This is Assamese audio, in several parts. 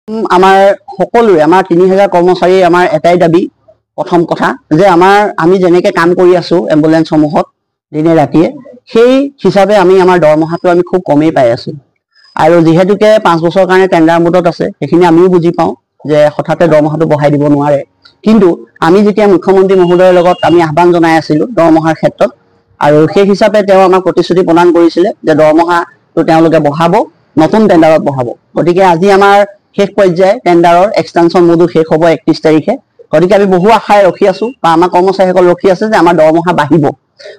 আমাৰ সকলোৰে আমাৰ 3000 কৰ্মচাৰী আমাৰ এটাই দাবী প্ৰথম কথা যে আমি যেনেকৈ কাম কৰি আছো এম্বুলেন্স সমূহত দিনে ৰাতিয়ে সেই হিচাপে আমি আমাৰ দৰমহাটো আমি খুব কমেই পাই আছো আৰু যেহেতুকে 5 বছৰৰ কাৰণে টেন্ডাৰ মোডত আছে সেইখিনি আমিও বুজি পাওঁ যে হঠাতে দৰমহাটো বঢ়াই দিব নোৱাৰে কিন্তু আমি যেতিয়া মুখ্যমন্ত্ৰী মহোদয়ৰ লগত আমি আহ্বান জনাই আছিলো দৰমহাৰ ক্ষেত্ৰত আৰু সেই হিচাপে তেওঁ আমাক প্ৰতিশ্ৰুতি প্ৰদান কৰিছিলে যে দৰমহাটো তেওঁলোকে বঢ়াব নতুন টেন্ডাৰত বঢ়াব গতিকে আজি আমাৰ শেষ পৰ্যায়ে টেন্ডাৰৰ এক্সটেনশন মোডো শেষ হ'ব 31 তাৰিখে গতিকে আমি বহু আশাৰে ৰখি আছো বা আমাৰ কৰ্মচাৰীসকল ৰখি আছে যে আমাৰ দৰমহা বাঢ়িব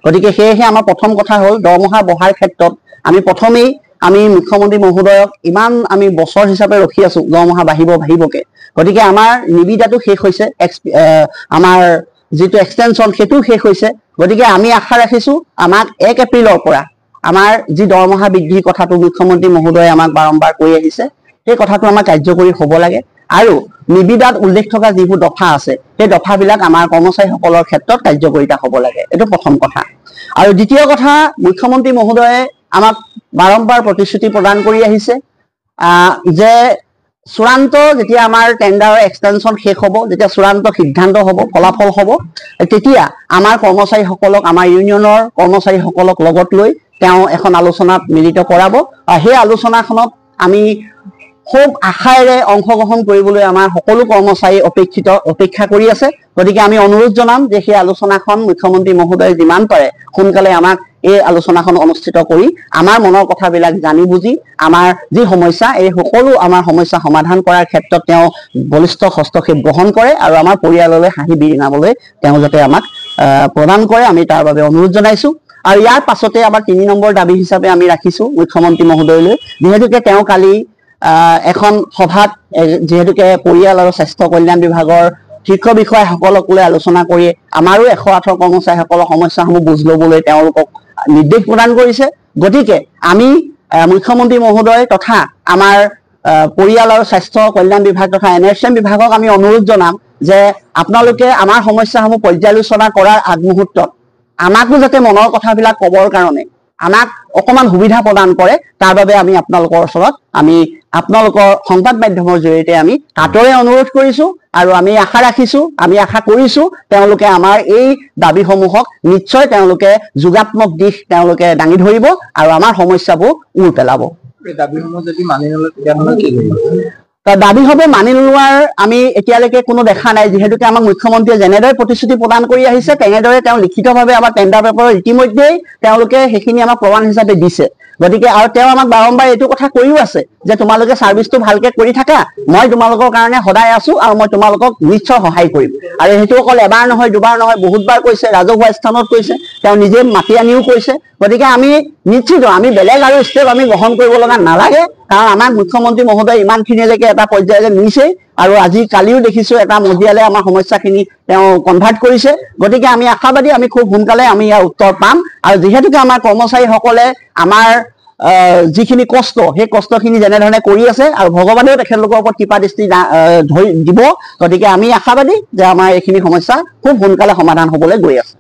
গতিকে সেয়েহে আমাৰ প্ৰথম কথা হ'ল দৰমহা বঢ়াৰ ক্ষেত্ৰত আমি প্ৰথমেই আমি মুখ্যমন্ত্ৰী মহোদয়ক ইমান আমি বছৰ হিচাপে ৰখি আছো দৰমহা বাঢ়িবকে গতিকে আমাৰ নিবিদাটো শেষ হৈছে আমাৰ যেটো এক্সটেনশন সেটো শেষ হৈছে গতিকে আমি আশা ৰাখিছো আমাক 1 এপ্ৰিলৰ পৰা আমাৰ যি দৰমহা বৃদ্ধিৰ কথাটো মুখ্যমন্ত্ৰী মহোদয়ে আমাক বাৰম্বাৰ কৈ আহিছে সেই কথাটো আমাৰ কাৰ্যকৰী হ'ব লাগে আৰু নিবিদাত উল্লেখ থকা যিবোৰ দফা আছে সেই দফাবিলাক আমাৰ কৰ্মচাৰীসকলৰ ক্ষেত্ৰত কাৰ্যকৰীতা হ'ব লাগে এটো প্ৰথম কথা আৰু দ্বিতীয় কথা মুখ্যমন্ত্ৰী মহোদয়ে আমাক বাৰম্বাৰ প্ৰতিশ্ৰুতি প্ৰদান কৰি আহিছে যে চূড়ান্ত যেতিয়া আমাৰ টেন্ডাৰৰ এক্সটেনশন শেষ হ'ব যেতিয়া চূড়ান্ত সিদ্ধান্ত হ'ব ফলাফল হ'ব তেতিয়া আমাৰ কৰ্মচাৰীসকলক আমাৰ ইউনিয়নৰ কৰ্মচাৰীসকলক লগত লৈ তেওঁ এখন আলোচনাত মিলিত কৰাব আৰু সেই আলোচনাখনত আমি খুব আশাৰে অংশগ্ৰহণ কৰিবলৈ আমাৰ সকলো কৰ্মচাৰী অপেক্ষা কৰি আছে গতিকে আমি অনুৰোধ জনাম যে সেই আলোচনাখন মুখ্যমন্ত্ৰী মহোদয়ে যিমান পাৰে সোনকালে আমাক এই আলোচনাখন অনুষ্ঠিত কৰি আমাৰ মনৰ কথাবিলাক জানি বুজি আমাৰ যি সমস্যা এই সকলো আমাৰ সমস্যা সমাধান কৰাৰ ক্ষেত্ৰত তেওঁ বলিষ্ঠ হস্তক্ষেপ গ্ৰহণ কৰে আৰু আমাৰ পৰিয়াললৈ হাঁহি বিৰিঙাবলৈ তেওঁ যাতে আমাক প্ৰদান কৰে আমি তাৰ বাবে অনুৰোধ জনাইছো আৰু ইয়াৰ পাছতে আমাৰ 3 নম্বৰ দাবী হিচাপে আমি ৰাখিছো মুখ্যমন্ত্ৰী মহোদয়লৈ যেহেতুকে তেওঁ কালি এখন সভাত যেহেতুকে পৰিয়াল আৰু স্বাস্থ্য কল্যাণ বিভাগৰ শীৰ্ষ বিষয়াসকলক লৈ আলোচনা কৰি আমাৰো 108 কৰ্মচাৰীসকলৰ সমস্যাসমূহ বুজ ল'বলৈ তেওঁলোকক নিৰ্দেশ প্ৰদান কৰিছে গতিকে আমি মুখ্যমন্ত্ৰী মহোদয় তথা আমাৰ পৰিয়াল আৰু স্বাস্থ্য কল্যাণ বিভাগ তথা NSM বিভাগক আমি অনুৰোধ জনাম যে আপোনালোকে আমাৰ সমস্যাসমূহ পৰ্যালোচনা কৰাৰ আগমুহূৰ্তত আমাকো যাতে মনৰ কথাবিলাক ক'বৰ কাৰণে আমাক অকমান সুবিধা প্ৰদান কৰে তাৰ বাবে আমি আপোনালোকৰ ওচৰত আমি আপোনালোকৰ সংবাদ মাধ্যমৰ জৰিয়তে আমি কাটৰে অনুৰোধ কৰিছো আৰু আমি আশা ৰাখিছো আমি আশা কৰিছো তেওঁলোকে আমাৰ এই দাবীসমূহক নিশ্চয় তেওঁলোকে যোগাত্মক দিশ তেওঁলোকে দাঙি ধৰিব আৰু আমাৰ সমস্যাবোৰ উৰ পেলাব দাবীসমূহ যদি মানি নলয় তেতিয়া কি কৰিব দাবীসমূহ মানি নোলোৱাৰ আমি এতিয়ালৈকে কোনো দেখা নাই যেহেতুকে আমাক মুখ্যমন্ত্ৰীয়ে যেনেদৰে প্ৰতিশ্ৰুতি প্ৰদান কৰি আহিছে তেনেদৰে তেওঁ লিখিতভাৱে আমাৰ টেন্ডাৰ পেপাৰৰ ইতিমধ্যেই তেওঁলোকে সেইখিনি আমাক প্ৰমাণ হিচাপে দিছে গতিকে আৰু তেওঁ আমাক বাৰম্বাৰ এইটো কথা কৈও আছে যে তোমালোকে সাৰ্ভিসটো ভালকে কৰি থাকা মই তোমালোকৰ কাৰণে সদায় আছো আৰু মই তোমালোকক নিশ্চয় সহায় কৰিম আৰু হেতু অকল এবাৰ নহয় দুবাৰ নহয় বহুতবাৰ কৈছে ৰাজহুৱা স্থানত কৈছে তেওঁ নিজে মাতি আনিও কৈছে গতিকে আমি নিশ্চিত আমি বেলেগ আৰু ষ্টেপ আমি গ্ৰহণ কৰিব লগা নালাগে কাৰণ আমাৰ মুখ্যমন্ত্ৰী মহোদয় ইমানখিনিলৈকে এটা পৰ্যায়লৈ নিছে আৰু আজি কালিও দেখিছো এটা মজিয়ালে আমাৰ সমস্যাখিনি তেওঁ কনভাৰ্ট কৰিছে গতিকে আমি আশাবাদী আমি খুব সোনকালে আমি ইয়াৰ উত্তৰ পাম আৰু যেহেতুকে আমাৰ কৰ্মচাৰীসকলে আমাৰ যিখিনি কষ্ট সেই কষ্টখিনি যেনে ধৰণে কৰি আছে আৰু ভগৱানেও তেখেতলোকৰ ওপৰত কৃপা দৃষ্টি দিব গতিকে আমি আশাবাদী যে আমাৰ এইখিনি সমস্যা খুব সোনকালে সমাধান হ'বলৈ গৈ আছে